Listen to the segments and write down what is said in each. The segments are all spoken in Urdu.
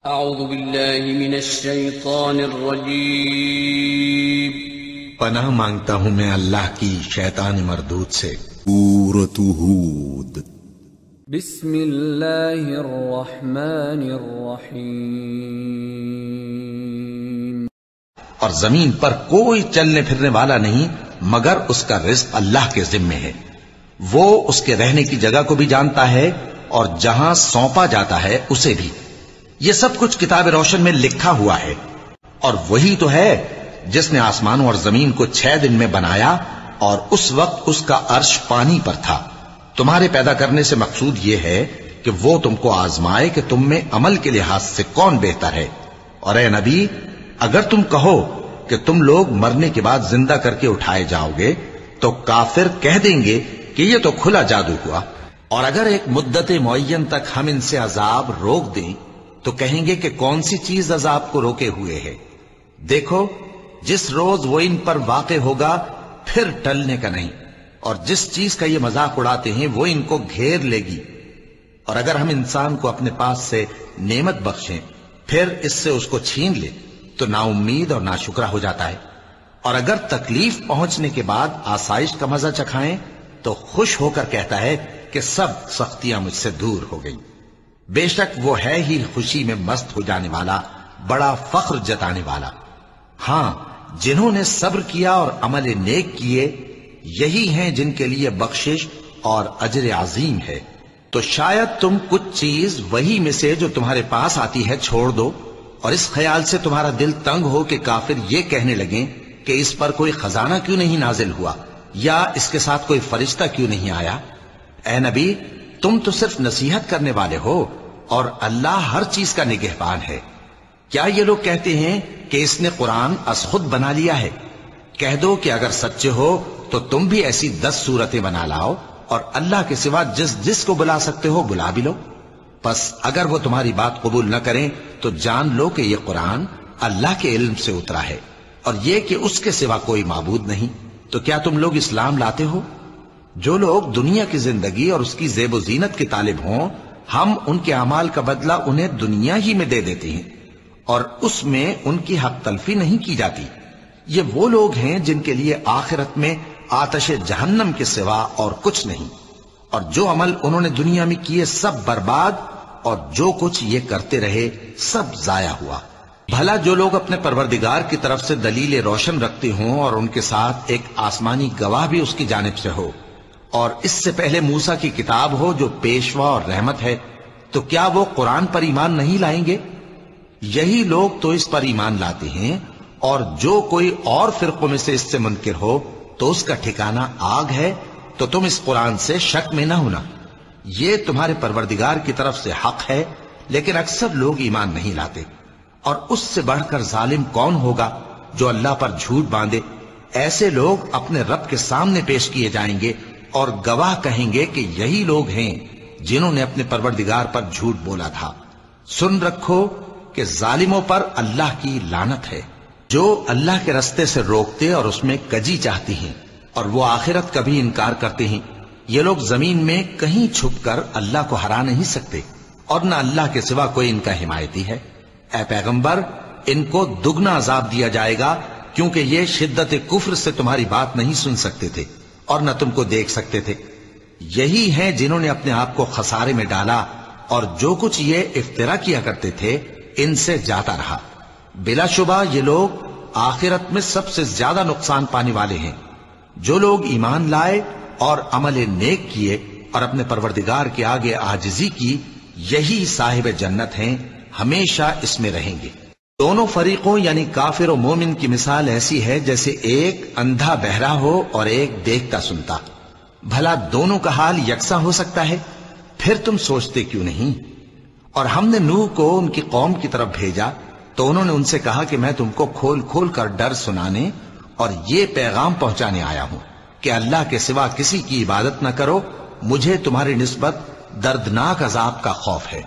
اعوذ باللہ من الشیطان الرجیم پناہ مانگتا ہوں میں اللہ کی شیطان مردود سے۔ سورۃ ہود۔ بسم اللہ الرحمن الرحیم۔ اور زمین پر کوئی چلنے پھرنے والا نہیں مگر اس کا رزق اللہ کے ذمے ہے۔ وہ اس کے رہنے کی جگہ کو بھی جانتا ہے اور جہاں سونپا جاتا ہے اسے بھی۔ یہ سب کچھ کتاب روشن میں لکھا ہوا ہے۔ اور وہی تو ہے جس نے آسمانوں اور زمین کو 6 دن میں بنایا اور اس وقت اس کا عرش پانی پر تھا۔ تمہارے پیدا کرنے سے مقصود یہ ہے کہ وہ تم کو آزمائے کہ تم میں عمل کے لحاظ سے کون بہتر ہے۔ اور اے نبی، اگر تم کہو کہ تم لوگ مرنے کے بعد زندہ کر کے اٹھائے جاؤ گے تو کافر کہہ دیں گے کہ یہ تو کھلا جادو ہوا۔ اور اگر ایک مدت معین تک ہم ان سے عذاب روک دیں تو کہیں گے کہ کون سی چیز عذاب کو روکے ہوئے ہے؟ دیکھو، جس روز وہ ان پر واقع ہوگا پھر ٹلنے کا نہیں، اور جس چیز کا یہ مذاق اڑاتے ہیں وہ ان کو گھیر لے گی۔ اور اگر ہم انسان کو اپنے پاس سے نعمت بخشیں پھر اس سے اس کو چھین لے تو نا امید اور ناشکرا ہو جاتا ہے۔ اور اگر تکلیف پہنچنے کے بعد آسائش کا مزہ چکھائیں تو خوش ہو کر کہتا ہے کہ سب سختیاں مجھ سے دور ہو گئیں۔ بے شک وہ ہے ہی خوشی میں مست ہو جانے والا، بڑا فخر جتانے والا۔ ہاں، جنہوں نے صبر کیا اور عمل نیک کیے، یہی ہیں جن کے لیے بخشش اور اجر عظیم ہے۔ تو شاید تم کچھ چیز وہی میں سے جو تمہارے پاس آتی ہے چھوڑ دو، اور اس خیال سے تمہارا دل تنگ ہو کہ کافر یہ کہنے لگیں کہ اس پر کوئی خزانہ کیوں نہیں نازل ہوا، یا اس کے ساتھ کوئی فرشتہ کیوں نہیں آیا۔ اے نبی، تم تو صرف نصیحت کرنے والے ہو، اور اللہ ہر چیز کا نگہبان ہے۔ کیا یہ لوگ کہتے ہیں کہ اس نے قرآن از خود بنا لیا ہے؟ کہہ دو کہ اگر سچے ہو تو تم بھی ایسی 10 صورتیں بنا لاؤ، اور اللہ کے سوا جس جس کو بلا سکتے ہو بلا بھی لو۔ پس اگر وہ تمہاری بات قبول نہ کریں تو جان لو کہ یہ قرآن اللہ کے علم سے اترا ہے، اور یہ کہ اس کے سوا کوئی معبود نہیں۔ تو کیا تم لوگ اسلام لاتے ہو؟ جو لوگ دنیا کی زندگی اور اس کی زیب و زینت کے طالب ہوں، ہم ان کے اعمال کا بدلہ انہیں دنیا ہی میں دے دیتے ہیں، اور اس میں ان کی حق تلفی نہیں کی جاتی۔ یہ وہ لوگ ہیں جن کے لیے آخرت میں آتش جہنم کے سوا اور کچھ نہیں، اور جو عمل انہوں نے دنیا میں کیے سب برباد، اور جو کچھ یہ کرتے رہے سب ضائع ہوا۔ بھلا جو لوگ اپنے پروردگار کی طرف سے دلیل روشن رکھتے ہوں اور ان کے ساتھ ایک آسمانی گواہ بھی اس کی جانب سے ہو، اور اس سے پہلے موسیٰ کی کتاب ہو جو پیشوا اور رحمت ہے، تو کیا وہ قرآن پر ایمان نہیں لائیں گے؟ یہی لوگ تو اس پر ایمان لاتے ہیں، اور جو کوئی اور فرقوں میں سے اس سے منکر ہو تو اس کا ٹھکانہ آگ ہے۔ تو تم اس قرآن سے شک میں نہ ہونا، یہ تمہارے پروردگار کی طرف سے حق ہے، لیکن اکثر لوگ ایمان نہیں لاتے۔ اور اس سے بڑھ کر ظالم کون ہوگا جو اللہ پر جھوٹ باندھے؟ ایسے لوگ اپنے رب کے سامنے پیش کیے جائیں گے اور گواہ کہیں گے کہ یہی لوگ ہیں جنہوں نے اپنے پروردگار پر جھوٹ بولا تھا۔ سن رکھو کہ ظالموں پر اللہ کی لعنت ہے، جو اللہ کے رستے سے روکتے اور اس میں کجی چاہتی ہیں، اور وہ آخرت کا بھی انکار کرتے ہیں۔ یہ لوگ زمین میں کہیں چھپ کر اللہ کو ہرا نہیں سکتے، اور نہ اللہ کے سوا کوئی ان کا حمایتی ہے۔ اے پیغمبر، ان کو دگنا عذاب دیا جائے گا، کیونکہ یہ شدت کفر سے تمہاری بات نہیں سن سکتے تھے اور نہ تم کو دیکھ سکتے تھے۔ یہی ہیں جنہوں نے اپنے آپ کو خسارے میں ڈالا، اور جو کچھ یہ افترا کیا کرتے تھے ان سے جاتا رہا۔ بلا شبہ یہ لوگ آخرت میں سب سے زیادہ نقصان پانے والے ہیں۔ جو لوگ ایمان لائے اور عمل نیک کیے اور اپنے پروردگار کے آگے عاجزی کی، یہی صاحب جنت ہیں، ہمیشہ اس میں رہیں گے۔ دونوں فریقوں یعنی کافر و مومن کی مثال ایسی ہے جیسے ایک اندھا بہرا ہو اور ایک دیکھتا سنتا۔ بھلا دونوں کا حال یکساں ہو سکتا ہے؟ پھر تم سوچتے کیوں نہیں؟ اور ہم نے نوح کو ان کی قوم کی طرف بھیجا تو انہوں نے ان سے کہا کہ میں تم کو کھول کھول کر ڈر سنانے اور یہ پیغام پہنچانے آیا ہوں کہ اللہ کے سوا کسی کی عبادت نہ کرو، مجھے تمہاری نسبت دردناک عذاب کا خوف ہے۔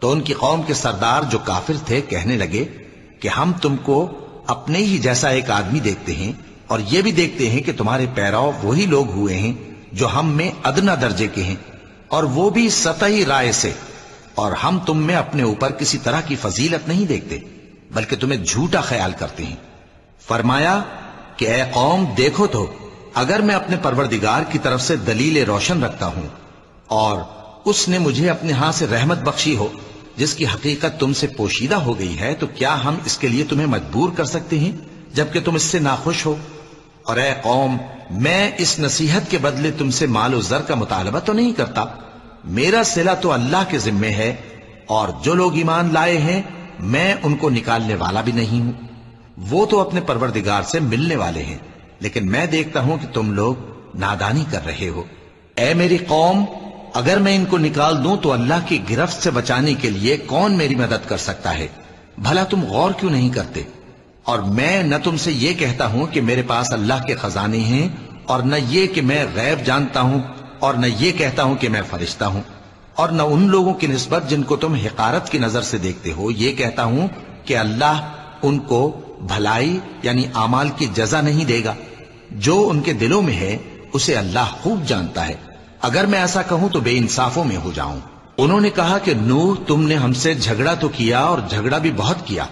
تو ان کی قوم کے سردار جو کافر تھے کہنے لگے کہ ہم تم کو اپنے ہی جیسا ایک آدمی دیکھتے ہیں، اور یہ بھی دیکھتے ہیں کہ تمہارے پیرو وہی لوگ ہوئے ہیں جو ہم میں ادنا درجے کے ہیں، اور وہ بھی سطحی رائے سے، اور ہم تم میں اپنے اوپر کسی طرح کی فضیلت نہیں دیکھتے بلکہ تمہیں جھوٹا خیال کرتے ہیں۔ فرمایا کہ اے قوم دیکھو تو اگر میں اپنے پروردگار کی طرف سے دلیل روشن رکھتا ہوں اور اس نے مجھے اپنے ہاں سے رحمت بخشی ہو جس کی حقیقت تم سے پوشیدہ ہو گئی ہے، تو کیا ہم اس کے لیے تمہیں مجبور کر سکتے ہیں جبکہ تم اس سے ناخوش ہو؟ اور اے قوم، میں اس نصیحت کے بدلے تم سے مال و زر کا مطالبہ تو نہیں کرتا، میرا صلہ تو اللہ کے ذمے ہے، اور جو لوگ ایمان لائے ہیں میں ان کو نکالنے والا بھی نہیں ہوں، وہ تو اپنے پروردگار سے ملنے والے ہیں، لیکن میں دیکھتا ہوں کہ تم لوگ نادانی کر رہے ہو۔ اے میری قوم، اگر میں ان کو نکال دوں تو اللہ کی گرفت سے بچانے کے لیے کون میری مدد کر سکتا ہے؟ بھلا تم غور کیوں نہیں کرتے؟ اور میں نہ تم سے یہ کہتا ہوں کہ میرے پاس اللہ کے خزانے ہیں، اور نہ یہ کہ میں غیب جانتا ہوں، اور نہ یہ کہتا ہوں کہ میں فرشتہ ہوں، اور نہ ان لوگوں کی نسبت جن کو تم حقارت کی نظر سے دیکھتے ہو یہ کہتا ہوں کہ اللہ ان کو بھلائی یعنی اعمال کی جزا نہیں دے گا۔ جو ان کے دلوں میں ہے اسے اللہ خوب جانتا ہے، اگر میں ایسا کہوں تو بے انصافوں میں ہو جاؤں۔ انہوں نے کہا کہ نوح، تم نے ہم سے جھگڑا تو کیا اور جھگڑا بھی بہت کیا،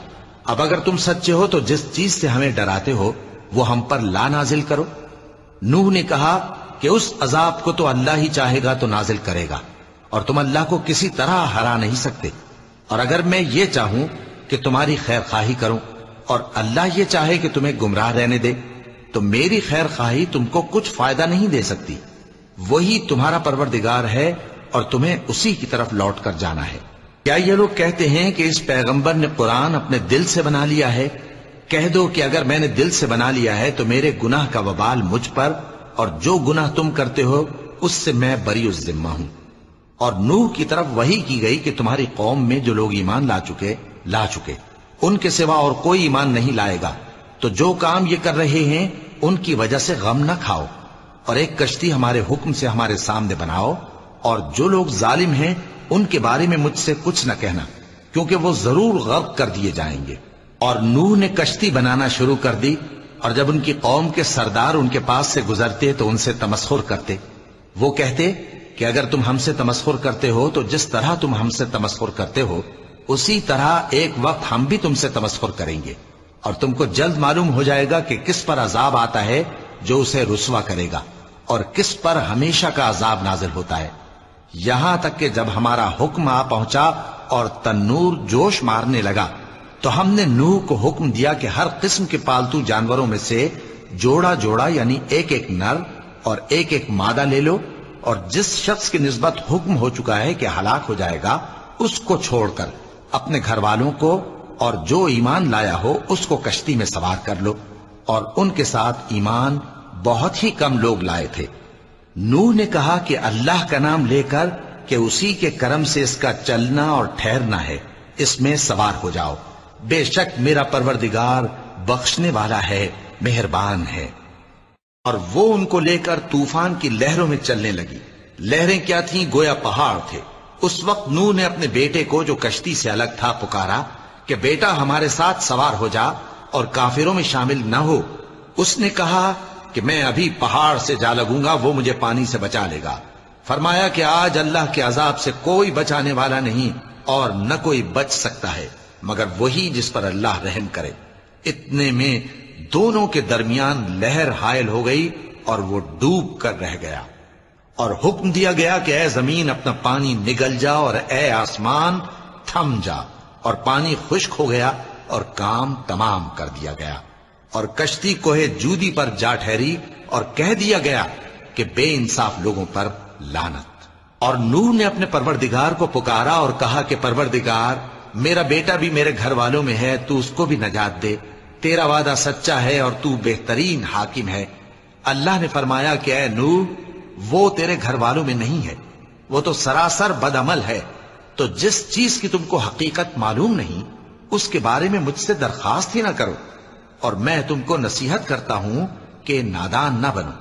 اب اگر تم سچے ہو تو جس چیز سے ہمیں ڈراتے ہو وہ ہم پر لا نازل کرو۔ نوح نے کہا کہ اس عذاب کو تو اللہ ہی چاہے گا تو نازل کرے گا، اور تم اللہ کو کسی طرح ہرا نہیں سکتے، اور اگر میں یہ چاہوں کہ تمہاری خیر خواہی کروں اور اللہ یہ چاہے کہ تمہیں گمراہ رہنے دے تو میری خیر خواہی تم کو کچھ فائدہ نہیں دے سکتی۔ وہی تمہارا پروردگار ہے اور تمہیں اسی کی طرف لوٹ کر جانا ہے۔ کیا یہ لوگ کہتے ہیں کہ اس پیغمبر نے قرآن اپنے دل سے بنا لیا ہے؟ کہہ دو کہ اگر میں نے دل سے بنا لیا ہے تو میرے گناہ کا وبال مجھ پر، اور جو گناہ تم کرتے ہو اس سے میں بری الذمہ ہوں۔ اور نوح کی طرف وحی کی گئی کہ تمہاری قوم میں جو لوگ ایمان لا چکے ان کے سوا اور کوئی ایمان نہیں لائے گا، تو جو کام یہ کر رہے ہیں ان کی وجہ سے غم نہ کھاؤ، اور ایک کشتی ہمارے حکم سے ہمارے سامنے بناؤ، اور جو لوگ ظالم ہیں ان کے بارے میں مجھ سے کچھ نہ کہنا، کیونکہ وہ ضرور غرق کر دیے جائیں گے۔ اور نوح نے کشتی بنانا شروع کر دی، اور جب ان کی قوم کے سردار ان کے پاس سے گزرتے تو ان سے تمسخر کرتے۔ وہ کہتے کہ اگر تم ہم سے تمسخر کرتے ہو تو جس طرح تم ہم سے تمسخر کرتے ہو اسی طرح ایک وقت ہم بھی تم سے تمسخر کریں گے، اور تم کو جلد معلوم ہو جائے گا کہ کس پر عذاب آتا ہے جو اسے رسوا کرے گا، اور کس پر ہمیشہ کا عذاب نازل ہوتا ہے۔ یہاں تک کہ جب ہمارا حکم آ پہنچا اور تنور جوش مارنے لگا تو ہم نے نوح کو حکم دیا کہ ہر قسم کے پالتو جانوروں میں سے جوڑا جوڑا یعنی ایک ایک نر اور ایک ایک مادہ لے لو، اور جس شخص کی نسبت حکم ہو چکا ہے کہ ہلاک ہو جائے گا اس کو چھوڑ کر اپنے گھر والوں کو اور جو ایمان لایا ہو اس کو کشتی میں سوار کر لو، اور ان کے ساتھ ایمان بہت ہی کم لوگ لائے تھے۔ نوح نے کہا کہ اللہ کا نام لے کر کہ اسی کے کرم سے اس کا چلنا اور ٹھہرنا ہے، اس میں سوار ہو جاؤ، بے شک میرا پروردگار بخشنے والا ہے، مہربان ہے۔ اور وہ ان کو لے کر طوفان کی لہروں میں چلنے لگی۔ لہریں کیا تھیں؟ گویا پہاڑ تھے۔ اس وقت نوح نے اپنے بیٹے کو جو کشتی سے الگ تھا پکارا کہ بیٹا ہمارے ساتھ سوار ہو جا اور کافروں میں شامل نہ ہو۔ اس نے کہا کہ میں ابھی پہاڑ سے جا لگوں گا، وہ مجھے پانی سے بچا لے گا۔ فرمایا کہ آج اللہ کے عذاب سے کوئی بچانے والا نہیں اور نہ کوئی بچ سکتا ہے مگر وہی جس پر اللہ رحم کرے۔ اتنے میں دونوں کے درمیان لہر حائل ہو گئی اور وہ ڈوب کر رہ گیا، اور حکم دیا گیا کہ اے زمین اپنا پانی نگل جا اور اے آسمان تھم جا، اور پانی خشک ہو گیا اور کام تمام کر دیا گیا، اور کشتی کوہ جودی پر جا ٹھہری، اور کہہ دیا گیا کہ بے انصاف لوگوں پر لعنت۔ اور نوح نے اپنے پروردگار کو پکارا اور کہا کہ پروردگار، میرا بیٹا بھی میرے گھر والوں میں ہے، تو اس کو بھی نجات دے، تیرا وعدہ سچا ہے اور تو بہترین حاکم ہے۔ اللہ نے فرمایا کہ اے نوح، وہ تیرے گھر والوں میں نہیں ہے، وہ تو سراسر بد عمل ہے، تو جس چیز کی تم کو حقیقت معلوم نہیں اس کے بارے میں مجھ سے درخواست ہی نہ کرو، اور میں تم کو نصیحت کرتا ہوں کہ نادان نہ بنو۔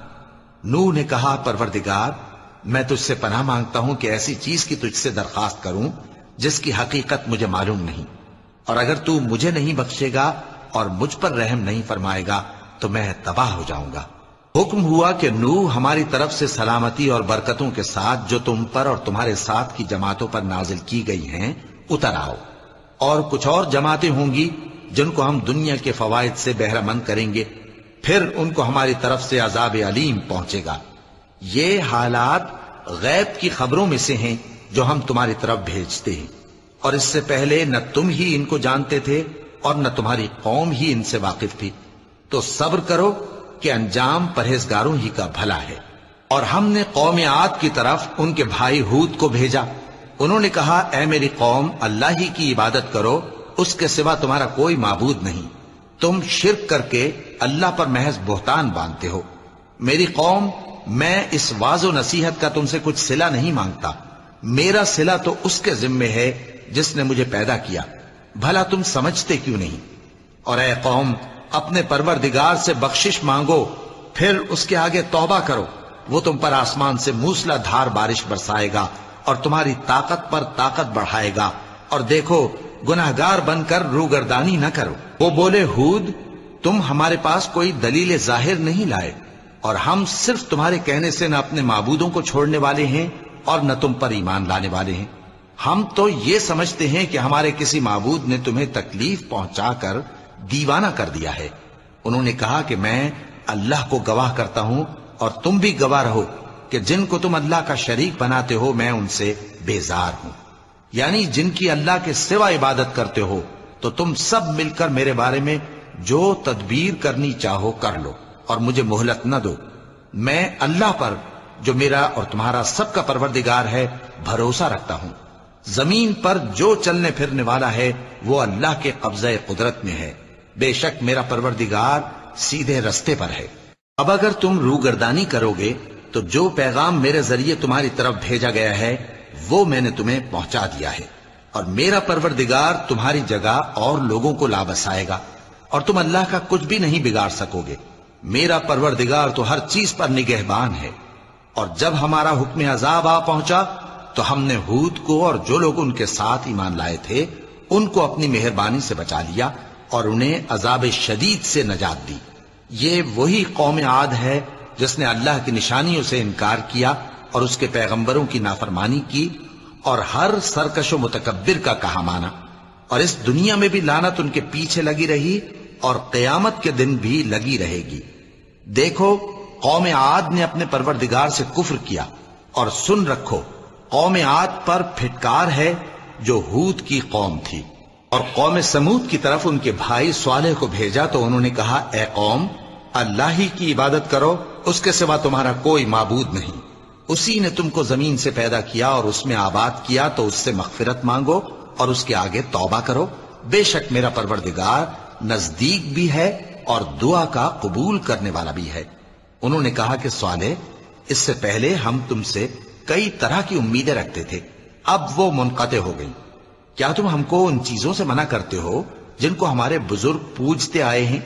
نوح نے کہا پروردگار، میں تجھ سے پناہ مانگتا ہوں کہ ایسی چیز کی تجھ سے درخواست کروں جس کی حقیقت مجھے معلوم نہیں، اور اگر تو مجھے نہیں بخشے گا اور مجھ پر رحم نہیں فرمائے گا تو میں تباہ ہو جاؤں گا۔ حکم ہوا کہ نوح ہماری طرف سے سلامتی اور برکتوں کے ساتھ جو تم پر اور تمہارے ساتھ کی جماعتوں پر نازل کی گئی ہیں اتر آؤ، اور کچھ اور جماعتیں ہوں گی جن کو ہم دنیا کے فوائد سے بہرہ مند کریں گے، پھر ان کو ہماری طرف سے عذاب علیم پہنچے گا۔ یہ حالات غیب کی خبروں میں سے ہیں جو ہم تمہاری طرف بھیجتے ہیں، اور اس سے پہلے نہ تم ہی ان کو جانتے تھے اور نہ تمہاری قوم ہی ان سے واقف تھی، تو صبر کرو کہ انجام پرہیزگاروں ہی کا بھلا ہے۔ اور ہم نے قوم عاد کی طرف ان کے بھائی ہود کو بھیجا، انہوں نے کہا اے میری قوم، اللہ ہی کی عبادت کرو، اس کے سوا تمہارا کوئی معبود نہیں، تم شرک کر کے اللہ پر محض بہتان باندھتے ہو۔ میری قوم، میں اس واعظ و نصیحت کا تم سے کچھ صلہ نہیں مانگتا، میرا صلہ تو اس کے ذمے ہے جس نے مجھے پیدا کیا، بھلا تم سمجھتے کیوں نہیں؟ اور اے قوم، اپنے پروردگار سے بخشش مانگو، پھر اس کے آگے توبہ کرو، وہ تم پر آسمان سے موسلا دھار بارش برسائے گا اور تمہاری طاقت پر طاقت بڑھائے گا، اور دیکھو گناہگار بن کر روگردانی نہ کرو۔ وہ بولے ہود، تم ہمارے پاس کوئی دلیل ظاہر نہیں لائے، اور ہم صرف تمہارے کہنے سے نہ اپنے معبودوں کو چھوڑنے والے ہیں اور نہ تم پر ایمان لانے والے ہیں۔ ہم تو یہ سمجھتے ہیں کہ ہمارے کسی معبود نے تمہیں تکلیف پہنچا کر دیوانہ کر دیا ہے۔ انہوں نے کہا کہ میں اللہ کو گواہ کرتا ہوں اور تم بھی گواہ رہو کہ جن کو تم اللہ کا شریک بناتے ہو میں ان سے بیزار ہوں، یعنی جن کی اللہ کے سوا عبادت کرتے ہو، تو تم سب مل کر میرے بارے میں جو تدبیر کرنی چاہو کر لو اور مجھے مہلت نہ دو۔ میں اللہ پر جو میرا اور تمہارا سب کا پروردگار ہے بھروسہ رکھتا ہوں۔ زمین پر جو چلنے پھرنے والا ہے وہ اللہ کے قبضہ قدرت میں ہے، بے شک میرا پروردگار سیدھے رستے پر ہے۔ اب اگر تم روگردانی کرو گے تو جو پیغام میرے ذریعے تمہاری طرف بھیجا گیا ہے وہ میں نے تمہیں پہنچا دیا ہے، اور میرا پروردگار تمہاری جگہ اور لوگوں کو لا بسائے گا، اور تم اللہ کا کچھ بھی نہیں بگاڑ سکو گے۔ میرا پروردگار تو ہر چیز پر نگہبان ہے۔ اور جب ہمارا حکم عذاب آ پہنچا تو ہم نے ہود کو اور جو لوگ ان کے ساتھ ایمان لائے تھے ان کو اپنی مہربانی سے بچا لیا اور انہیں عذاب شدید سے نجات دی۔ یہ وہی قوم عاد ہے جس نے اللہ کی نشانیوں سے انکار کیا اور اس کے پیغمبروں کی نافرمانی کی اور ہر سرکش و متکبر کا کہا مانا، اور اس دنیا میں بھی لعنت ان کے پیچھے لگی رہی اور قیامت کے دن بھی لگی رہے گی۔ دیکھو قوم عاد نے اپنے پروردگار سے کفر کیا، اور سن رکھو قوم عاد پر پھٹکار ہے جو ہود کی قوم تھی۔ اور قوم سمود کی طرف ان کے بھائی صالح کو بھیجا تو انہوں نے کہا اے قوم، اللہ ہی کی عبادت کرو، اس کے سوا تمہارا کوئی معبود نہیں، اسی نے تم کو زمین سے پیدا کیا اور اس میں آباد کیا، تو اس سے مغفرت مانگو اور اس کے آگے توبہ کرو، بے شک میرا پروردگار نزدیک بھی ہے اور دعا کا قبول کرنے والا بھی ہے۔ انہوں نے کہا کہ صالح، اس سے پہلے ہم تم سے کئی طرح کی امیدیں رکھتے تھے، اب وہ منقطع ہو گئی۔ کیا تم ہم کو ان چیزوں سے منع کرتے ہو جن کو ہمارے بزرگ پوجتے آئے ہیں؟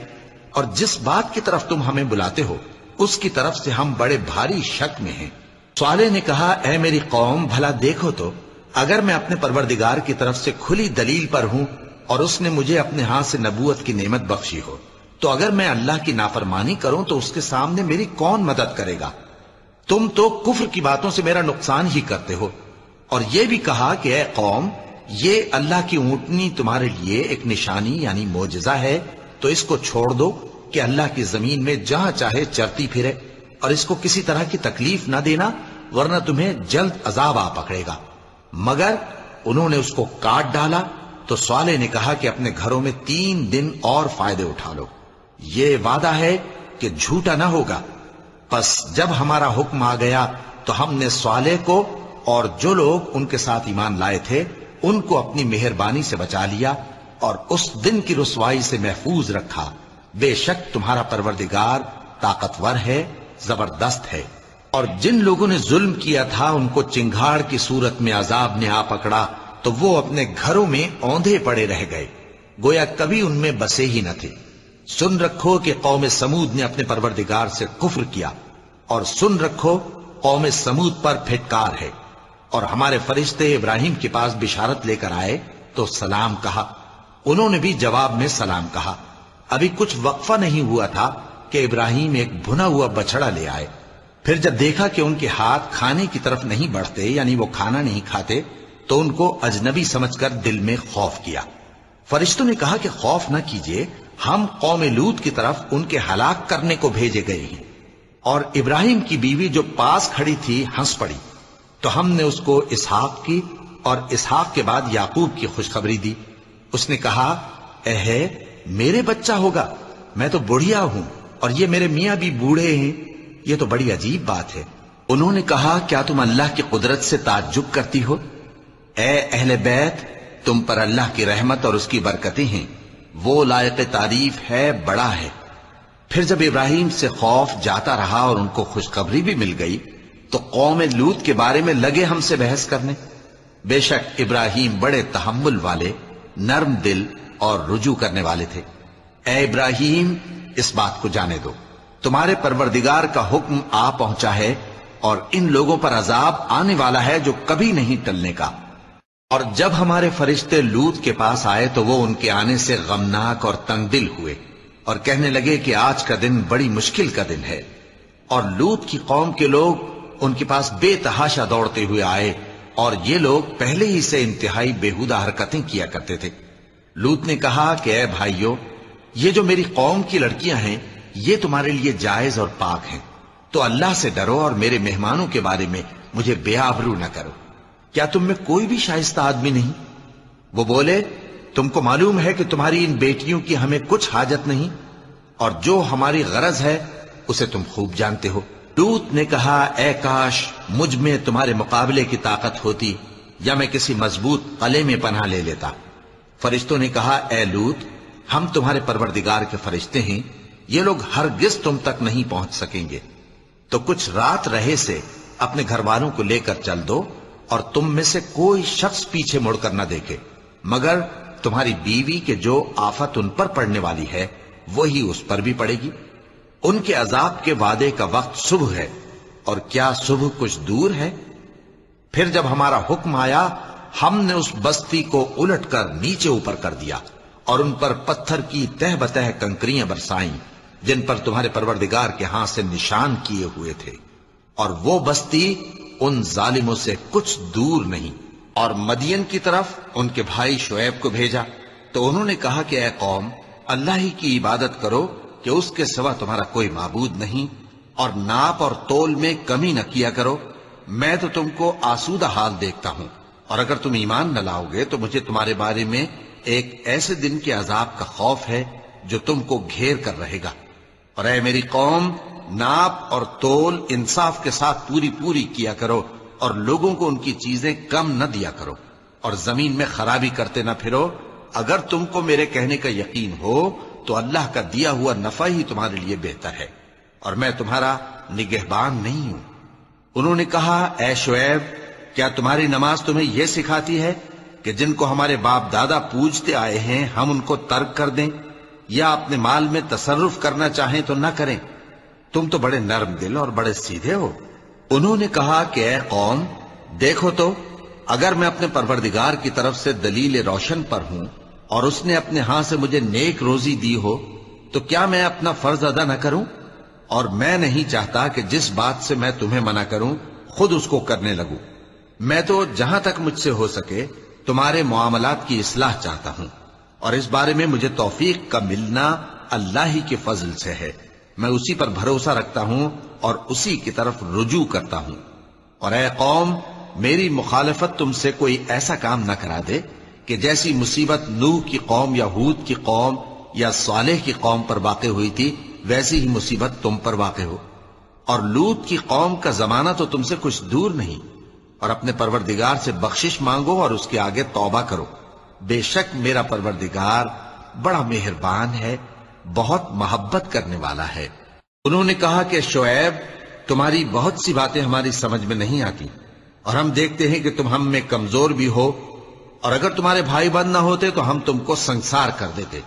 اور جس بات کی طرف تم ہمیں بلاتے ہو اس کی طرف سے ہم بڑے بھاری شک میں ہیں۔ صالح نے کہا اے میری قوم، بھلا دیکھو تو اگر میں اپنے پروردگار کی طرف سے کھلی دلیل پر ہوں اور اس نے مجھے اپنے ہاتھ سے نبوت کی نعمت بخشی ہو، تو اگر میں اللہ کی نافرمانی کروں تو اس کے سامنے میری کون مدد کرے گا؟ تم تو کفر کی باتوں سے میرا نقصان ہی کرتے ہو۔ اور یہ بھی کہا کہ اے قوم، یہ اللہ کی اونٹنی تمہارے لیے ایک نشانی یعنی معجزہ ہے، تو اس کو چھوڑ دو کہ اللہ کی زمین میں جہاں چاہے چرتی پھرے، اور اس کو کسی طرح کی تکلیف نہ دینا ورنہ تمہیں جلد عذاب آ پکڑے گا۔ مگر انہوں نے اس کو کاٹ ڈالا تو صالح نے کہا کہ اپنے گھروں میں 3 دن اور فائدے اٹھا لو، یہ وعدہ ہے کہ جھوٹا نہ ہوگا۔ پس جب ہمارا حکم آ گیا تو ہم نے صالح کو اور جو لوگ ان کے ساتھ ایمان لائے تھے ان کو اپنی مہربانی سے بچا لیا اور اس دن کی رسوائی سے محفوظ رکھا، بے شک تمہارا پروردگار طاقتور ہے، زبردست ہے۔ اور جن لوگوں نے ظلم کیا تھا ان کو چنگھاڑ کی صورت میں عذاب نے آ پکڑا تو وہ اپنے گھروں میں اوندھے پڑے رہ گئے، گویا کبھی ان میں بسے ہی نہ تھے۔ سن رکھو کہ قوم سمود نے اپنے پروردگار سے کفر کیا، اور سن رکھو قوم سمود پر پھٹکار ہے۔ اور ہمارے فرشتے ابراہیم کے پاس بشارت لے کر آئے تو سلام کہا، انہوں نے بھی جواب میں سلام کہا۔ ابھی کچھ وقفہ نہیں ہوا تھا کہ ابراہیم ایک بھنا ہوا بچڑا لے آئے۔ پھر جب دیکھا کہ ان کے ہاتھ کھانے کی طرف نہیں بڑھتے، یعنی وہ کھانا نہیں کھاتے، تو ان کو اجنبی سمجھ کر دل میں خوف کیا۔ فرشتوں نے کہا کہ خوف نہ کیجیے، ہم قوم لوط کی طرف ان کے ہلاک کرنے کو بھیجے گئے ہیں۔ اور ابراہیم کی بیوی جو پاس کھڑی تھی ہنس پڑی، تو ہم نے اس کو اسحاق کی اور اسحاق کے بعد یعقوب کی خوشخبری دی۔ اس نے کہا، اے میرے بچہ ہوگا، میں تو بڑھیا ہوں اور یہ میرے میاں بھی بوڑھے ہیں، یہ تو بڑی عجیب بات ہے۔ انہوں نے کہا، کیا تم اللہ کی قدرت سے تعجب کرتی ہو؟ اے اہل بیت، تم پر اللہ کی رحمت اور اس کی برکتیں ہیں، وہ لائق تعریف ہے، بڑا ہے۔ پھر جب ابراہیم سے خوف جاتا رہا اور ان کو خوشخبری بھی مل گئی، تو قوم لوط کے بارے میں لگے ہم سے بحث کرنے۔ بے شک ابراہیم بڑے تحمل والے، نرم دل اور رجوع کرنے والے تھے۔ اے ابراہیم، اس بات کو جانے دو، تمہارے پروردگار کا حکم آ پہنچا ہے اور ان لوگوں پر عذاب آنے والا ہے جو کبھی نہیں ٹلنے کا۔ اور جب ہمارے فرشتے لوط کے پاس آئے تو وہ ان کے آنے سے غمناک اور تنگ دل ہوئے اور کہنے لگے کہ آج کا دن بڑی مشکل کا دن ہے۔ اور لوط کی قوم کے لوگ ان کے پاس بے تحاشا دوڑتے ہوئے آئے، اور یہ لوگ پہلے ہی سے انتہائی بےہودہ حرکتیں کیا کرتے تھے۔ لوط نے کہا کہ اے بھائیو، یہ جو میری قوم کی لڑکیاں ہیں یہ تمہارے لیے جائز اور پاک ہیں، تو اللہ سے ڈرو اور میرے مہمانوں کے بارے میں مجھے بے آبرو نہ کرو۔ کیا تم میں کوئی بھی شائستہ آدمی نہیں؟ وہ بولے، تم کو معلوم ہے کہ تمہاری ان بیٹیوں کی ہمیں کچھ حاجت نہیں، اور جو ہماری غرض ہے اسے تم خوب جانتے ہو۔ لوط نے کہا، اے کاش مجھ میں تمہارے مقابلے کی طاقت ہوتی، یا میں کسی مضبوط قلعے میں پناہ لے لیتا۔ فرشتوں نے کہا، اے لوط، ہم تمہارے پروردگار کے فرشتے ہیں، یہ لوگ ہرگز تم تک نہیں پہنچ سکیں گے، تو کچھ رات رہے سے اپنے گھر والوں کو لے کر چل دو، اور تم میں سے کوئی شخص پیچھے مڑ کر نہ دیکھے، مگر تمہاری بیوی کے جو آفت ان پر پڑنے والی ہے وہی اس پر بھی پڑے گی۔ ان کے عذاب کے وعدے کا وقت صبح ہے، اور کیا صبح کچھ دور ہے؟ پھر جب ہمارا حکم آیا، ہم نے اس بستی کو الٹ کر نیچے اوپر کر دیا اور ان پر پتھر کی تہ بتہ کنکریاں برسائیں جن پر تمہارے پروردگار کے ہاں سے نشان کیے ہوئے تھے، اور وہ بستی ان ظالموں سے کچھ دور نہیں۔ اور مدین کی طرف ان کے بھائی شعیب کو بھیجا، تو انہوں نے کہا کہ اے قوم، اللہ ہی کی عبادت کرو کہ اس کے سوا تمہارا کوئی معبود نہیں، اور ناپ اور تول میں کمی نہ کیا کرو، میں تو تم کو آسودہ حال دیکھتا ہوں، اور اگر تم ایمان نہ لاؤ گے تو مجھے تمہارے بارے میں ایک ایسے دن کے عذاب کا خوف ہے جو تم کو گھیر کر رہے گا۔ اور اے میری قوم، ناپ اور تول انصاف کے ساتھ پوری پوری کیا کرو، اور لوگوں کو ان کی چیزیں کم نہ دیا کرو، اور زمین میں خرابی کرتے نہ پھرو۔ اگر تم کو میرے کہنے کا یقین ہو تو اللہ کا دیا ہوا نفع ہی تمہارے لیے بہتر ہے، اور میں تمہارا نگہبان نہیں ہوں۔ انہوں نے کہا، اے شعیب، کیا تمہاری نماز تمہیں یہ سکھاتی ہے کہ جن کو ہمارے باپ دادا پوجتے آئے ہیں ہم ان کو ترک کر دیں، یا اپنے مال میں تصرف کرنا چاہیں تو نہ کریں؟ تم تو بڑے نرم دل اور بڑے سیدھے ہو۔ انہوں نے کہا کہ اے قوم، دیکھو تو، اگر میں اپنے پروردگار کی طرف سے دلیل روشن پر ہوں اور اس نے اپنے ہاں سے مجھے نیک روزی دی ہو، تو کیا میں اپنا فرض ادا نہ کروں؟ اور میں نہیں چاہتا کہ جس بات سے میں تمہیں منع کروں خود اس کو کرنے لگوں۔ میں تو جہاں تک مجھ سے ہو سکے تمہارے معاملات کی اصلاح چاہتا ہوں، اور اس بارے میں مجھے توفیق کا ملنا اللہ ہی کے فضل سے ہے۔ میں اسی پر بھروسہ رکھتا ہوں اور اسی کی طرف رجوع کرتا ہوں۔ اور اے قوم، میری مخالفت تم سے کوئی ایسا کام نہ کرا دے کہ جیسی مصیبت نوح کی قوم یا ہود کی قوم یا صالح کی قوم پر واقع ہوئی تھی ویسی ہی مصیبت تم پر واقع ہو۔ اور لوط کی قوم کا زمانہ تو تم سے کچھ دور نہیں، اور اپنے پروردگار سے بخشش مانگو اور اس کے آگے توبہ کرو، بے شک میرا پروردگار بڑا مہربان ہے، بہت محبت کرنے والا ہے۔ انہوں نے کہا کہ شعیب، تمہاری بہت سی باتیں ہماری سمجھ میں نہیں آتی، اور ہم دیکھتے ہیں کہ تم ہم میں کمزور بھی ہو، اور اگر تمہارے بھائی بند نہ ہوتے تو ہم تم کو سنسار کر دیتے،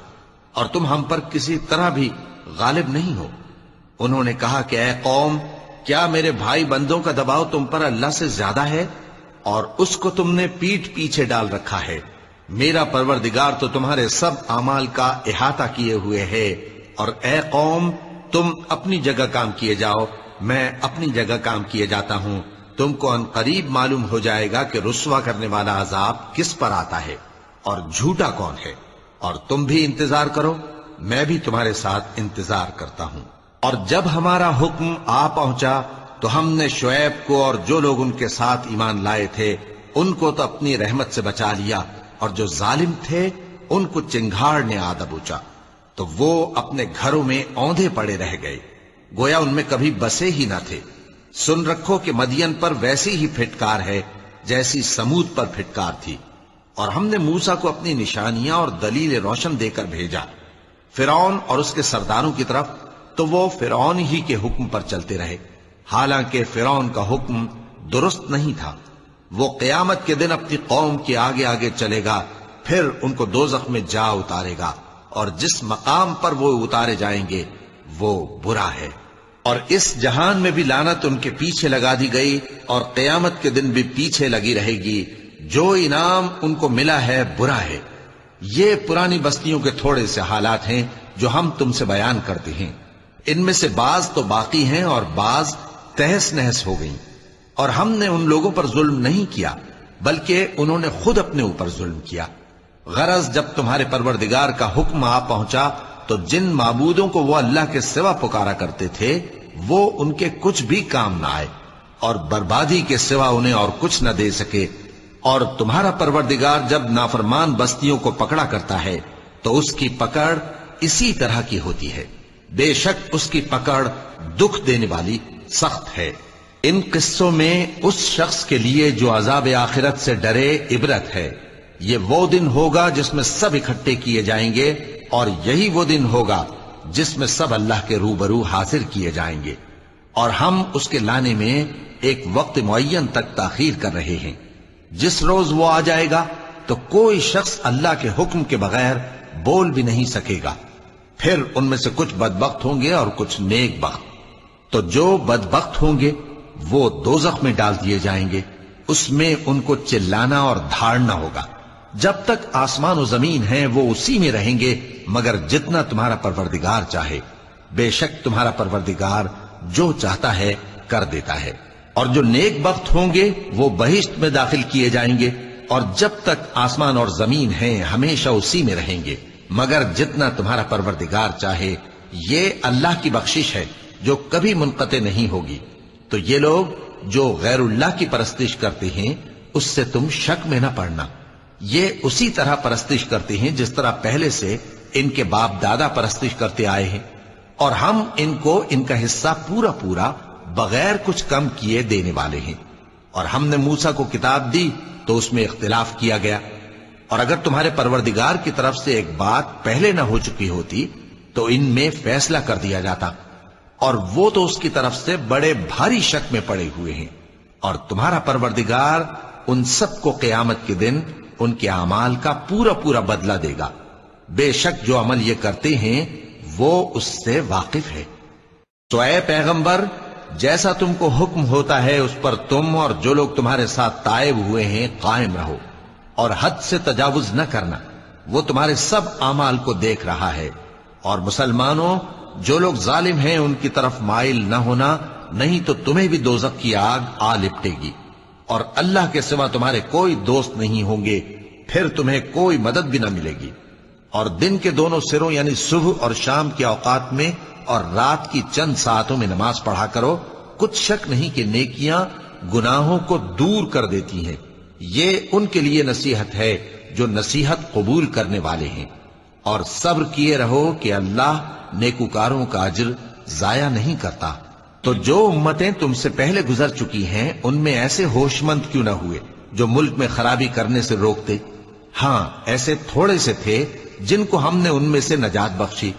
اور تم ہم پر کسی طرح بھی غالب نہیں ہو۔ انہوں نے کہا کہ اے قوم، کیا میرے بھائی بندوں کا دباؤ تم پر اللہ سے زیادہ ہے، اور اس کو تم نے پیٹھ پیچھے ڈال رکھا ہے؟ میرا پروردگار تو تمہارے سب اعمال کا احاطہ کیے ہوئے ہے، اور اے قوم، تم اپنی جگہ کام کیے جاؤ، میں اپنی جگہ کام کیے جاتا ہوں، تم کو ان قریب معلوم ہو جائے گا کہ رسوا کرنے والا عذاب کس پر آتا ہے اور جھوٹا کون ہے، اور تم بھی انتظار کرو، میں بھی تمہارے ساتھ انتظار کرتا ہوں۔ اور جب ہمارا حکم آ پہنچا تو ہم نے شعیب کو اور جو لوگ ان کے ساتھ ایمان لائے تھے ان کو تو اپنی رحمت سے بچا لیا، اور جو ظالم تھے ان کو چنگھاڑ نے آ دبوچا، تو وہ اپنے گھروں میں اوندھے پڑے رہ گئے، گویا ان میں کبھی بسے ہی نہ تھے۔ سن رکھو کہ مدین پر ویسی ہی پھٹکار ہے جیسی سمود پر پھٹکار تھی، اور ہم نے موسیٰ کو اپنی نشانیاں اور دلیل روشن دے کر بھیجا فرعون اور اس کے سرداروں کی طرف، تو وہ فرعون ہی کے حکم پر چلتے رہے، حالانکہ فرعون کا حکم درست نہیں تھا۔ وہ قیامت کے دن اپنی قوم کے آگے آگے چلے گا، پھر ان کو دوزخ میں جا اتارے گا، اور جس مقام پر وہ اتارے جائیں گے وہ برا ہے۔ اور اس جہان میں بھی لعنت ان کے پیچھے لگا دی گئی، اور قیامت کے دن بھی پیچھے لگی رہے گی، جو انعام ان کو ملا ہے برا ہے۔ یہ پرانی بستیوں کے تھوڑے سے حالات ہیں جو ہم تم سے بیان کرتے ہیں، ان میں سے بعض تو باقی ہیں اور بعض تہس نہس ہو گئیں، اور ہم نے ان لوگوں پر ظلم نہیں کیا بلکہ انہوں نے خود اپنے اوپر ظلم کیا۔ غرض جب تمہارے پروردگار کا حکم آ پہنچا تو جن معبودوں کو وہ اللہ کے سوا پکارا کرتے تھے وہ ان کے کچھ بھی کام نہ آئے، اور بربادی کے سوا انہیں اور کچھ نہ دے سکے۔ اور تمہارا پروردگار جب نافرمان بستیوں کو پکڑا کرتا ہے تو اس کی پکڑ اسی طرح کی ہوتی ہے، بے شک اس کی پکڑ دکھ دینے والی سخت ہے۔ ان قصوں میں اس شخص کے لیے جو عذاب آخرت سے ڈرے عبرت ہے۔ یہ وہ دن ہوگا جس میں سب اکٹھے کیے جائیں گے، اور یہی وہ دن ہوگا جس میں سب اللہ کے روبرو حاضر کیے جائیں گے، اور ہم اس کے لانے میں ایک وقت معین تک تاخیر کر رہے ہیں۔ جس روز وہ آ جائے گا تو کوئی شخص اللہ کے حکم کے بغیر بول بھی نہیں سکے گا۔ پھر ان میں سے کچھ بدبخت ہوں گے اور کچھ نیک بخت، تو جو بدبخت ہوں گے وہ دوزخ میں ڈال دیے جائیں گے، اس میں ان کو چلانا اور دھاڑنا ہوگا۔ جب تک آسمان و زمین ہیں وہ اسی میں رہیں گے مگر جتنا تمہارا پروردگار چاہے، بے شک تمہارا پروردگار جو چاہتا ہے کر دیتا ہے۔ اور جو نیک بخت ہوں گے وہ بہشت میں داخل کیے جائیں گے، اور جب تک آسمان اور زمین ہیں ہمیشہ اسی میں رہیں گے مگر جتنا تمہارا پروردگار چاہے۔ یہ اللہ کی بخشش ہے جو کبھی منقطع نہیں ہوگی۔ تو یہ لوگ جو غیر اللہ کی پرستش کرتے ہیں اس سے تم شک میں نہ پڑنا، یہ اسی طرح پرستش کرتے ہیں جس طرح پہلے سے ان کے باپ دادا پرستش کرتے آئے ہیں، اور ہم ان کو ان کا حصہ پورا پورا بغیر کچھ کم کیے دینے والے ہیں۔ اور ہم نے موسیٰ کو کتاب دی تو اس میں اختلاف کیا گیا، اور اگر تمہارے پروردگار کی طرف سے ایک بات پہلے نہ ہو چکی ہوتی تو ان میں فیصلہ کر دیا جاتا، اور وہ تو اس کی طرف سے بڑے بھاری شک میں پڑے ہوئے ہیں۔ اور تمہارا پروردگار ان سب کو قیامت کے دن ان کے اعمال کا پورا پورا بدلہ دے گا، بے شک جو عمل یہ کرتے ہیں وہ اس سے واقف ہے۔ تو اے پیغمبر، جیسا تم کو حکم ہوتا ہے اس پر تم اور جو لوگ تمہارے ساتھ تائب ہوئے ہیں قائم رہو، اور حد سے تجاوز نہ کرنا، وہ تمہارے سب اعمال کو دیکھ رہا ہے۔ اور مسلمانوں، جو لوگ ظالم ہیں ان کی طرف مائل نہ ہونا، نہیں تو تمہیں بھی دوزخ کی آگ آ لپٹے گی، اور اللہ کے سوا تمہارے کوئی دوست نہیں ہوں گے، پھر تمہیں کوئی مدد بھی نہ ملے گی۔ اور دن کے دونوں سروں یعنی صبح اور شام کے اوقات میں اور رات کی چند ساعتوں میں نماز پڑھا کرو، کچھ شک نہیں کہ نیکیاں گناہوں کو دور کر دیتی ہیں۔ یہ ان کے لیے نصیحت ہے جو نصیحت قبول کرنے والے ہیں۔ اور صبر کیے رہو کہ اللہ نیکوکاروں کا اجر ضائع نہیں کرتا۔ تو جو امتیں تم سے پہلے گزر چکی ہیں ان میں ایسے ہوش مند کیوں نہ ہوئے جو ملک میں خرابی کرنے سے روکتے؟ ہاں، ایسے تھوڑے سے تھے جن کو ہم نے ان میں سے نجات بخشی،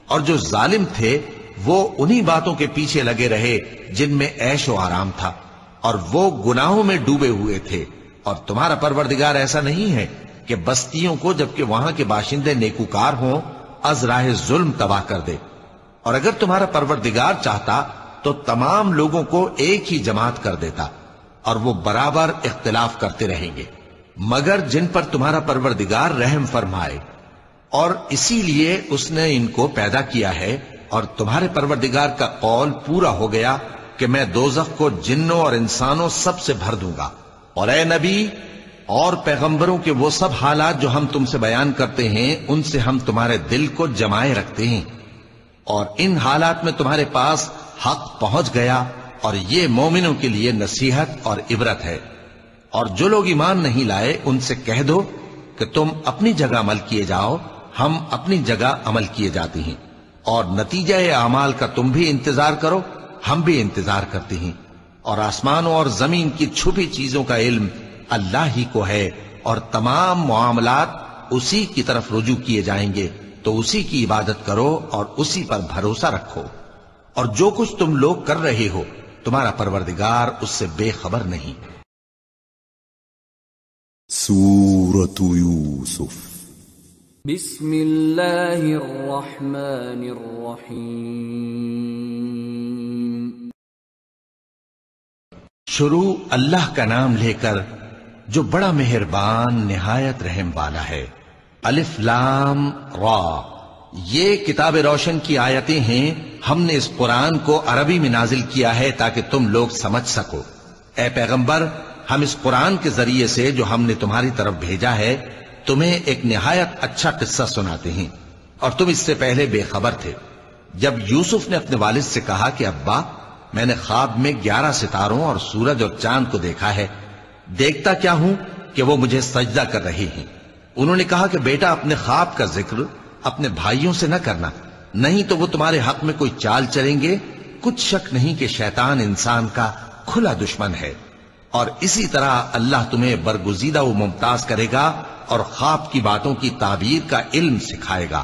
اور جو ظالم تھے وہ انہی باتوں کے پیچھے لگے رہے جن میں عیش و آرام تھا، اور وہ گناہوں میں ڈوبے ہوئے تھے۔ اور تمہارا پروردگار ایسا نہیں ہے کہ بستیوں کو جبکہ وہاں کے باشندے نیکوکار ہوں از راہ ظلم تباہ کر دے۔ اور اگر تمہارا پروردگار چاہتا تو تمام لوگوں کو ایک ہی جماعت کر دیتا، اور وہ برابر اختلاف کرتے رہیں گے، مگر جن پر تمہارا پروردگار رحم فرمائے۔ اور اسی لیے اس نے ان کو پیدا کیا ہے اور تمہارے پروردگار کا قول پورا ہو گیا کہ میں دوزخ کو جنوں اور انسانوں سب سے بھر دوں گا۔ اور اے نبی اور پیغمبروں کے وہ سب حالات جو ہم تم سے بیان کرتے ہیں ان سے ہم تمہارے دل کو جمائے رکھتے ہیں، اور ان حالات میں تمہارے پاس حق پہنچ گیا، اور یہ مومنوں کے لیے نصیحت اور عبرت ہے۔ اور جو لوگ ایمان نہیں لائے ان سے کہہ دو کہ تم اپنی جگہ عمل کیے جاؤ، ہم اپنی جگہ عمل کیے جاتے ہیں، اور نتیجہ اعمال کا تم بھی انتظار کرو، ہم بھی انتظار کرتے ہیں۔ اور آسمانوں اور زمین کی چھپی چیزوں کا علم اللہ ہی کو ہے، اور تمام معاملات اسی کی طرف رجوع کیے جائیں گے، تو اسی کی عبادت کرو اور اسی پر بھروسہ رکھو۔ اور جو کچھ تم لوگ کر رہے ہو تمہارا پروردگار اس سے بے خبر نہیں۔ سورة یوسف بسم اللہ الرحمن الرحیم۔ شروع اللہ کا نام لے کر جو بڑا مہربان نہایت رحم والا ہے۔ الف لام را، یہ کتاب روشن کی آیتیں ہیں۔ ہم نے اس قرآن کو عربی میں نازل کیا ہے تاکہ تم لوگ سمجھ سکو۔ اے پیغمبر، ہم اس قرآن کے ذریعے سے جو ہم نے تمہاری طرف بھیجا ہے تمہیں ایک نہایت اچھا قصہ سناتے ہیں، اور تم اس سے پہلے بے خبر تھے۔ جب یوسف نے اپنے والد سے کہا کہ ابا، میں نے خواب میں 11 ستاروں اور سورج اور چاند کو دیکھا ہے، دیکھتا کیا ہوں کہ وہ مجھے سجدہ کر رہے ہیں۔ انہوں نے کہا کہ بیٹا، اپنے خواب کا ذکر اپنے بھائیوں سے نہ کرنا، نہیں تو وہ تمہارے حق میں کوئی چال چلیں گے۔ کچھ شک نہیں کہ شیطان انسان کا کھلا دشمن ہے، اور اسی طرح اللہ تمہیں برگزیدہ و ممتاز کرے گا اور خواب کی باتوں کی تعبیر کا علم سکھائے گا۔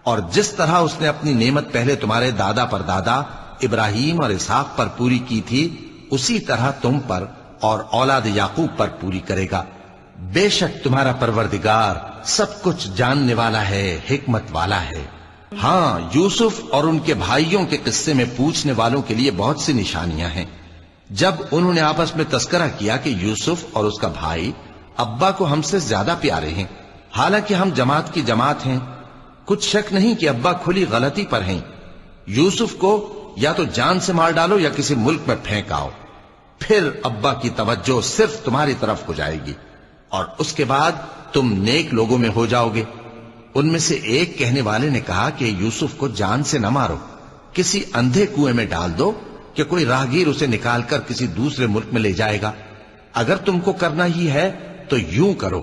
اور جس طرح اس نے اپنی نعمت پہلے تمہارے دادا پر دادا ابراہیم اور اسحاق پر پوری کی تھی، اسی طرح تم پر اور اولاد یعقوب پر پوری کرے گا۔ بے شک تمہارا پروردگار سب کچھ جاننے والا ہے، حکمت والا ہے۔ ہاں، یوسف اور ان کے بھائیوں کے قصے میں پوچھنے والوں کے لیے بہت سی نشانیاں ہیں۔ جب انہوں نے آپس میں تذکرہ کیا کہ یوسف اور اس کا بھائی ابا کو ہم سے زیادہ پیارے ہیں، حالانکہ ہم جماعت کی جماعت ہیں، کچھ شک نہیں کہ ابا کھلی غلطی پر ہیں۔ یوسف کو یا تو جان سے مار ڈالو یا کسی ملک میں پھینک آؤ، پھر ابا کی توجہ صرف تمہاری طرف ہو جائے گی، اور اس کے بعد تم نیک لوگوں میں ہو جاؤ گے۔ ان میں سے ایک کہنے والے نے کہا کہ یوسف کو جان سے نہ مارو، کسی اندھے کنویں میں ڈال دو کہ کوئی راہگیر اسے نکال کر کسی دوسرے ملک میں لے جائے گا۔ اگر تم کو کرنا ہی ہے تو یوں کرو۔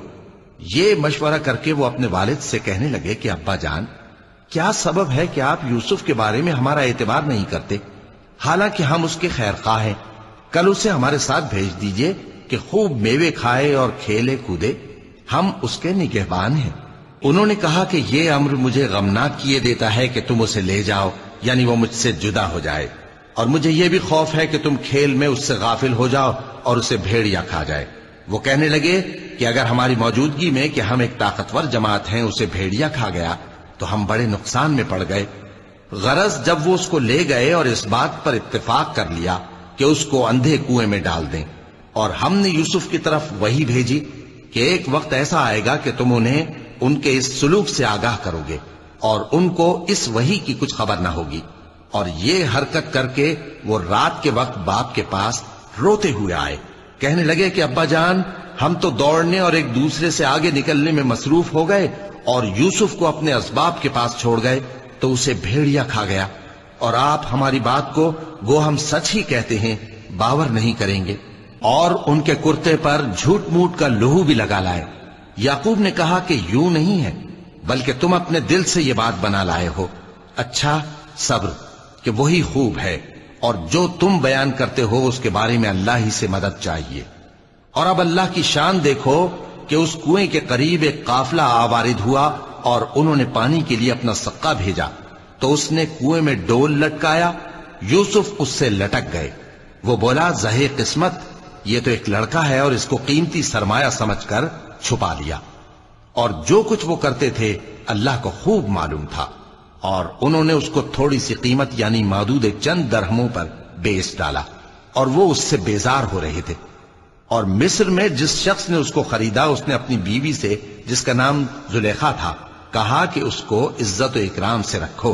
یہ مشورہ کر کے وہ اپنے والد سے کہنے لگے کہ ابا جان، کیا سبب ہے کہ آپ یوسف کے بارے میں ہمارا اعتبار نہیں کرتے؟ حالانکہ ہم اس کے خیر خواہ ہیں، کل اسے ہمارے ساتھ بھیج دیجئے کہ خوب میوے کھائے اور کھیلے کودے، ہم اس کے نگہبان ہیں۔ انہوں نے کہا کہ یہ امر مجھے غمناک کیے دیتا ہے کہ تم اسے لے جاؤ، یعنی وہ مجھ سے جدا ہو جائے، اور مجھے یہ بھی خوف ہے کہ تم کھیل میں اس سے غافل ہو جاؤ اور اسے بھیڑیا کھا جائے۔ وہ کہنے لگے کہ اگر ہماری موجودگی میں کہ ہم ایک طاقتور جماعت ہیں اسے بھیڑیا کھا گیا تو ہم بڑے نقصان میں پڑ گئے۔ غرض جب وہ اس کو لے گئے اور اس بات پر اتفاق کر لیا کہ اس کو اندھے کنویں میں ڈال دیں، اور ہم نے یوسف کی طرف وحی بھیجی کہ ایک وقت ایسا آئے گا کہ تم انہیں ان کے اس سلوک سے آگاہ کرو گے، اور ان کو اس وحی کی کچھ خبر نہ ہوگی۔ اور یہ حرکت کر کے وہ رات کے وقت باپ کے پاس روتے ہوئے آئے، کہنے لگے کہ ابا جان، ہم تو دوڑنے اور ایک دوسرے سے آگے نکلنے میں مصروف ہو گئے اور یوسف کو اپنے اسباب کے پاس چھوڑ گئے تو اسے بھیڑیا کھا گیا، اور آپ ہماری بات کو گو ہم سچ ہی کہتے ہیں باور نہیں کریں گے۔ اور ان کے کرتے پر جھوٹ موٹ کا لہو بھی لگا لائے۔ یعقوب نے کہا کہ یوں نہیں ہے، بلکہ تم اپنے دل سے یہ بات بنا لائے ہو۔ اچھا، صبر کہ وہی خوب ہے، اور جو تم بیان کرتے ہو اس کے بارے میں اللہ ہی سے مدد چاہیے۔ اور اب اللہ کی شان دیکھو کہ اس کنویں کے قریب ایک قافلہ آوارد ہوا اور انہوں نے پانی کے لیے اپنا سقا بھیجا، تو اس نے کنویں میں ڈول لٹکایا، یوسف اس سے لٹک گئے۔ وہ بولا، زہے قسمت، یہ تو ایک لڑکا ہے، اور اس کو قیمتی سرمایہ سمجھ کر چھپا لیا۔ اور جو کچھ وہ کرتے تھے اللہ کو خوب معلوم تھا، اور انہوں نے اس کو تھوڑی سی قیمت یعنی معدود چند درہموں پر بیچ ڈالا، اور وہ اس سے بیزار ہو رہے تھے۔ اور مصر میں جس شخص نے اس کو خریدا، اس نے اپنی بیوی سے جس کا نام زلیخا تھا کہا کہ اس کو عزت و اکرام سے رکھو،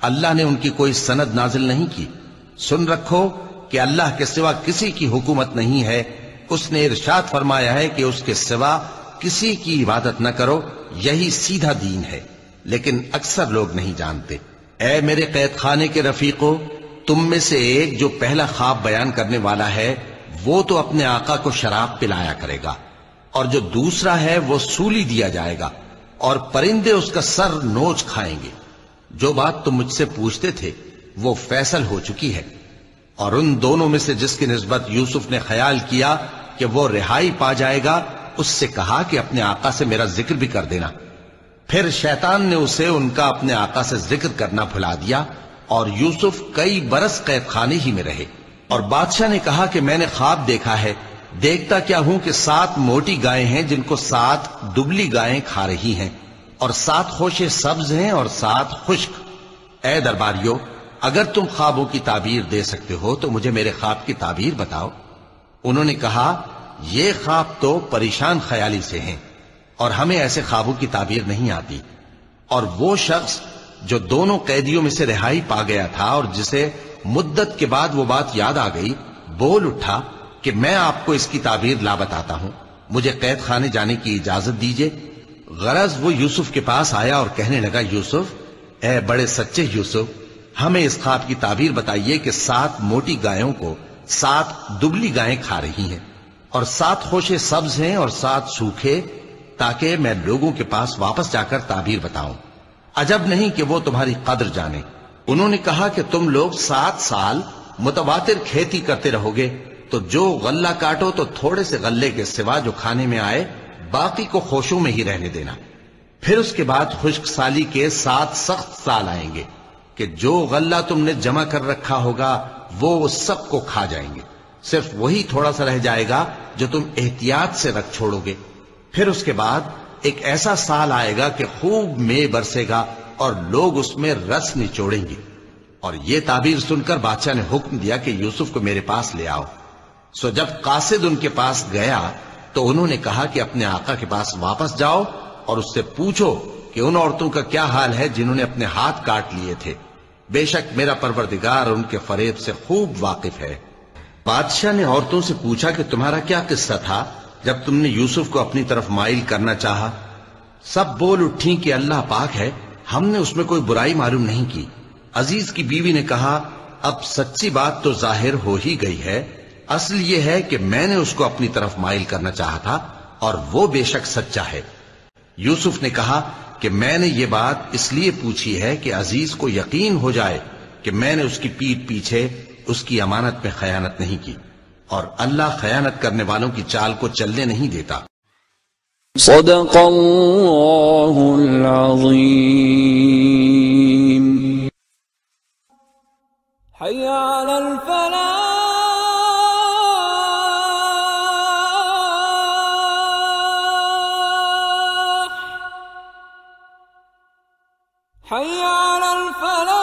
اللہ نے ان کی کوئی سند نازل نہیں کی؟ سن رکھو کہ اللہ کے سوا کسی کی حکومت نہیں ہے. اس نے ارشاد فرمایا ہے کہ اس کے سوا کسی کی عبادت نہ کرو، یہی سیدھا دین ہے، لیکن اکثر لوگ نہیں جانتے. اے میرے قید خانے کے رفیقو، تم میں سے ایک جو پہلا خواب بیان کرنے والا ہے وہ تو اپنے آقا کو شراب پلایا کرے گا، اور جو دوسرا ہے وہ سولی دیا جائے گا، اور پرندے اس کا سر نوچ کھائیں گے. جو بات تم مجھ سے پوچھتے تھے وہ فیصل ہو چکی ہے. اور ان دونوں میں سے جس کی نسبت یوسف نے خیال کیا کہ وہ رہائی پا جائے گا، اس سے کہا کہ اپنے آقا سے میرا ذکر بھی کر دینا. پھر شیطان نے اسے ان کا اپنے آقا سے ذکر کرنا بھلا دیا، اور یوسف کئی برس قید خانے ہی میں رہے. اور بادشاہ نے کہا کہ میں نے خواب دیکھا ہے، دیکھتا کیا ہوں کہ 7 موٹی گائیں ہیں جن کو 7 دبلی گائیں کھا رہی ہیں، اور 7 خوشے سبز ہیں اور 7 خشک. اے درباریو، اگر تم خوابوں کی تعبیر دے سکتے ہو تو مجھے میرے خواب کی تعبیر بتاؤ. انہوں نے کہا یہ خواب تو پریشان خیالی سے ہیں اور ہمیں ایسے خوابوں کی تعبیر نہیں آتی. اور وہ شخص جو دونوں قیدیوں میں سے رہائی پا گیا تھا اور جسے مدت کے بعد وہ بات یاد آ گئی، بول اٹھا کہ میں آپ کو اس کی تعبیر لا بتاتا ہوں، مجھے قید خانے جانے کی اجازت دیجیے. غرض وہ یوسف کے پاس آیا اور کہنے لگا، یوسف، اے بڑے سچے یوسف، ہمیں اس خواب کی تعبیر بتائیے کہ 7 موٹی گایوں کو 7 دبلی گائیں کھا رہی ہیں، اور 7 خوشے سبز ہیں اور 7 سوکھے، تاکہ میں لوگوں کے پاس واپس جا کر تعبیر بتاؤں. عجب نہیں کہ وہ تمہاری قدر جانے. انہوں نے کہا کہ تم لوگ 7 سال متواتر کھیتی کرتے رہو گے، تو جو غلہ کاٹو تو تھوڑے سے غلے کے سوا جو کھانے میں آئے باقی کو خوشوں میں ہی رہنے دینا. پھر اس کے بعد خشک سالی کے 7 سخت سال آئیں گے کہ جو غلہ تم نے جمع کر رکھا ہوگا وہ اس سب کو کھا جائیں گے، صرف وہی تھوڑا سا رہ جائے گا جو تم احتیاط سے رکھ چھوڑو گے. پھر اس کے بعد ایک ایسا سال آئے گا کہ خوب مے برسے گا اور لوگ اس میں رس نچوڑیں گے. اور یہ تعبیر سن کر بادشاہ نے حکم دیا کہ یوسف کو میرے پاس لے آؤ. سو جب قاصد ان کے پاس گیا تو انہوں نے کہا کہ اپنے آقا کے پاس واپس جاؤ اور اس سے پوچھو کہ ان عورتوں کا کیا حال ہے جنہوں نے اپنے ہاتھ کاٹ لیے تھے. بے شک میرا پروردگار ان کے فریب سے خوب واقف ہے. بادشاہ نے عورتوں سے پوچھا کہ تمہارا کیا قصہ تھا جب تم نے یوسف کو اپنی طرف مائل کرنا چاہا؟ سب بول اٹھیں کہ اللہ پاک ہے، ہم نے اس میں کوئی برائی معلوم نہیں کی. عزیز کی بیوی نے کہا، اب سچی بات تو ظاہر ہو ہی گئی ہے. اصل یہ ہے کہ میں نے اس کو اپنی طرف مائل کرنا چاہا تھا اور وہ بے شک سچا ہے. یوسف نے کہا کہ میں نے یہ بات اس لیے پوچھی ہے کہ عزیز کو یقین ہو جائے کہ میں نے اس کی پیٹھ پیچھے اس کی امانت میں خیانت نہیں کی، اور اللہ خیانت کرنے والوں کی چال کو چلنے نہیں دیتا. صدق اللہ العظیم. حی علی الفلاح. حي على الفلاح.